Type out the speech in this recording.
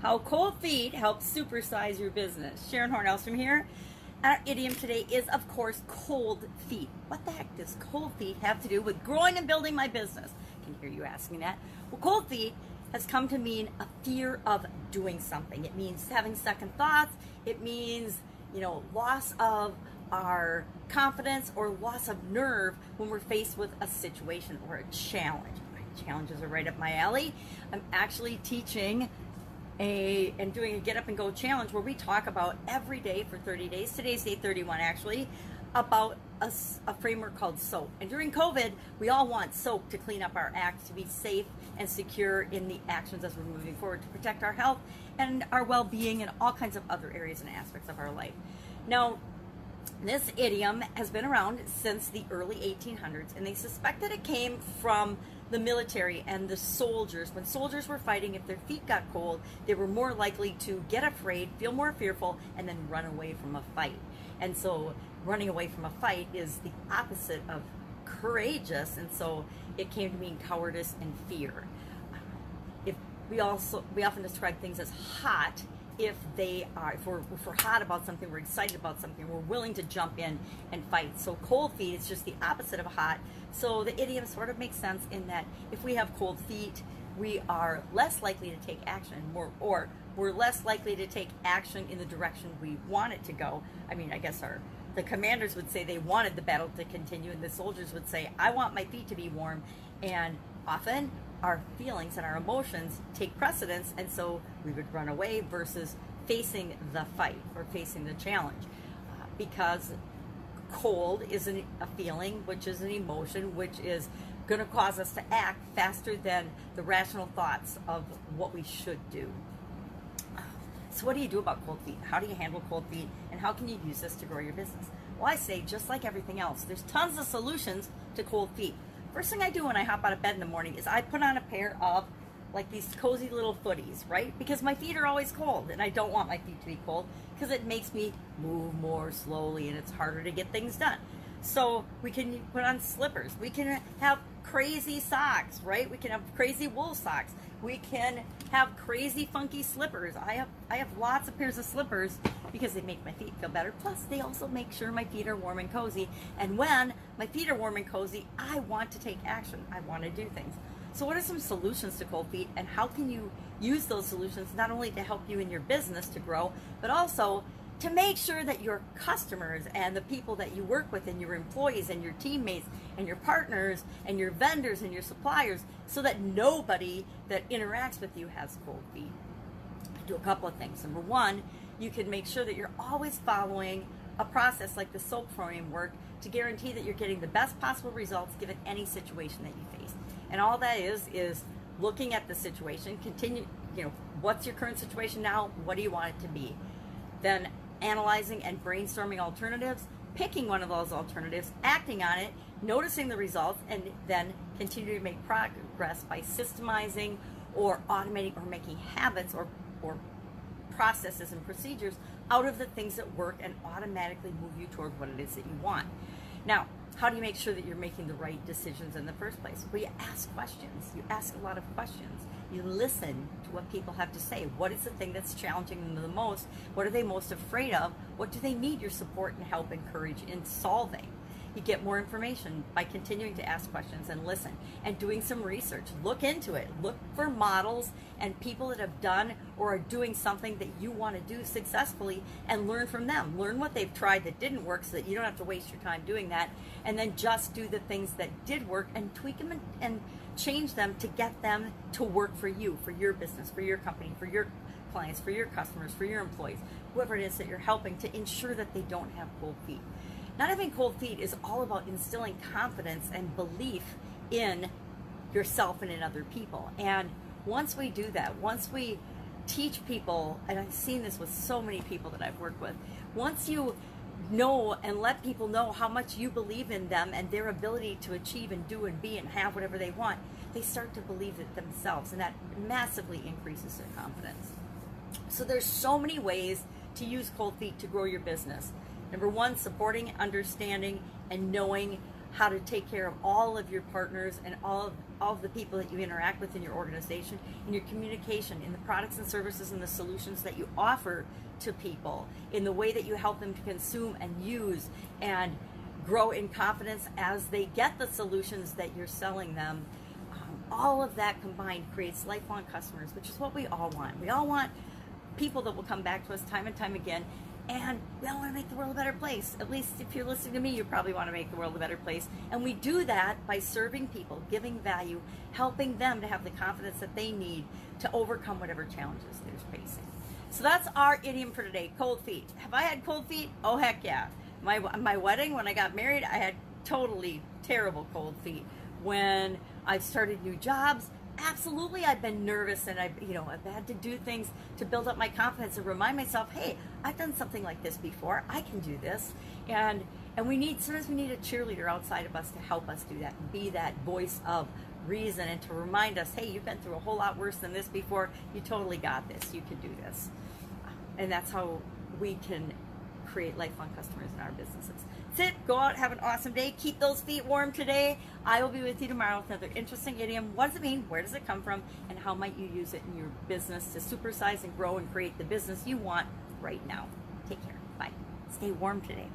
How cold feet help supersize your business. Sharon Horne-Ellstrom here. Our idiom today is, of course, cold feet. What the heck does cold feet have to do with growing and building my business? I can hear you asking that. Well, cold feet has come to mean a fear of doing something. It means having second thoughts. It means, loss of our confidence or loss of nerve when we're faced with a situation or a challenge. My challenges are right up my alley. I'm actually teaching and doing a get up and go challenge where we talk about every day for 30 days. Today's day 31 actually, about a framework called SOAP. And during COVID, we all want SOAP to clean up our act, to be safe and secure in the actions as we're moving forward, to protect our health and our well-being and all kinds of other areas and aspects of our life. Now, this idiom has been around since the early 1800s, and they suspect that it came from the military and the soldiers. When soldiers were fighting, if their feet got cold, they were more likely to get afraid, feel more fearful, and then run away from a fight. And so running away from a fight is the opposite of courageous, and so it came to mean cowardice and fear. We often describe things as hot if we're hot about something, we're excited about something, we're willing to jump in and fight. So cold feet is just the opposite of hot. So the idiom sort of makes sense in that if we have cold feet, we are less likely to take action, or we're less likely to take action in the direction we want it to go. I mean, I guess the commanders would say they wanted the battle to continue, and the soldiers would say, I want my feet to be warm. And often our feelings and our emotions take precedence, and so we would run away versus facing the fight or facing the challenge, because cold is a feeling, which is an emotion, which is going to cause us to act faster than the rational thoughts of what we should do. So what do you do about cold feet? How do you handle cold feet? And how can you use this to grow your business? Well, I say, just like everything else, there's tons of solutions to cold feet. First thing I do when I hop out of bed in the morning is I put on a pair of like these cozy little footies, right? Because my feet are always cold, and I don't want my feet to be cold because it makes me move more slowly and it's harder to get things done. So we can put on slippers. We can have crazy socks, right? We can have crazy wool socks. We can have crazy funky slippers. I have lots of pairs of slippers because they make my feet feel better. Plus, they also make sure my feet are warm and cozy. And when my feet are warm and cozy, I want to take action. I want to do things. So what are some solutions to cold feet, and how can you use those solutions not only to help you in your business to grow, but also to make sure that your customers and the people that you work with and your employees and your teammates and your partners and your vendors and your suppliers, so that nobody that interacts with you has cold feet? Do a couple of things. Number one, you can make sure that you're always following a process like the SOAP framework to guarantee that you're getting the best possible results given any situation that you face. And all that is looking at the situation, what's your current situation now? What do you want it to be? Then analyzing and brainstorming alternatives, picking one of those alternatives, acting on it, noticing the results, and then continue to make progress by systemizing or automating or making habits or processes and procedures out of the things that work and automatically move you toward what it is that you want. Now, how do you make sure that you're making the right decisions in the first place? Well, you ask questions. You ask a lot of questions. You listen to what people have to say. What is the thing that's challenging them the most? What are they most afraid of? What do they need your support and help and courage in solving? You get more information by continuing to ask questions and listen and doing some research. Look into it. Look for models and people that have done or are doing something that you want to do successfully and learn from them. Learn what they've tried that didn't work so that you don't have to waste your time doing that, and then just do the things that did work and tweak them and change them to get them to work for you, for your business, for your company, for your clients, for your customers, for your employees, whoever it is that you're helping, to ensure that they don't have cold feet. Not having cold feet is all about instilling confidence and belief in yourself and in other people. And once we do that, once we teach people, and I've seen this with so many people that I've worked with, once you know and let people know how much you believe in them and their ability to achieve and do and be and have whatever they want, they start to believe it themselves, and that massively increases their confidence. So there's so many ways to use cold feet to grow your business. Number one, supporting, understanding, and knowing how to take care of all of your partners and all of all of the people that you interact with in your organization, in your communication, in the products and services and the solutions that you offer to people, in the way that you help them to consume and use and grow in confidence as they get the solutions that you're selling them. All of that combined creates lifelong customers, which is what we all want. We all want people that will come back to us time and time again, and we all want to make the world a better place. At least if you're listening to me, you probably want to make the world a better place. And we do that by serving people, giving value, helping them to have the confidence that they need to overcome whatever challenges they're facing. So that's our idiom for today, cold feet. Have I had cold feet? Oh, heck yeah. My wedding, when I got married, I had totally terrible cold feet. When I've started new jobs, absolutely, I've been nervous, and I've had to do things to build up my confidence and remind myself, hey, I've done something like this before. I can do this. And sometimes we need a cheerleader outside of us to help us do that and be that voice of reason and to remind us, hey, you've been through a whole lot worse than this before. You totally got this. You can do this. And that's how we can create lifelong customers in our businesses. That's it. Go out, have an awesome day. Keep those feet warm today. I will be with you tomorrow with another interesting idiom. What does it mean? Where does it come from? And how might you use it in your business to supersize and grow and create the business you want right now? Take care. Bye. Stay warm today.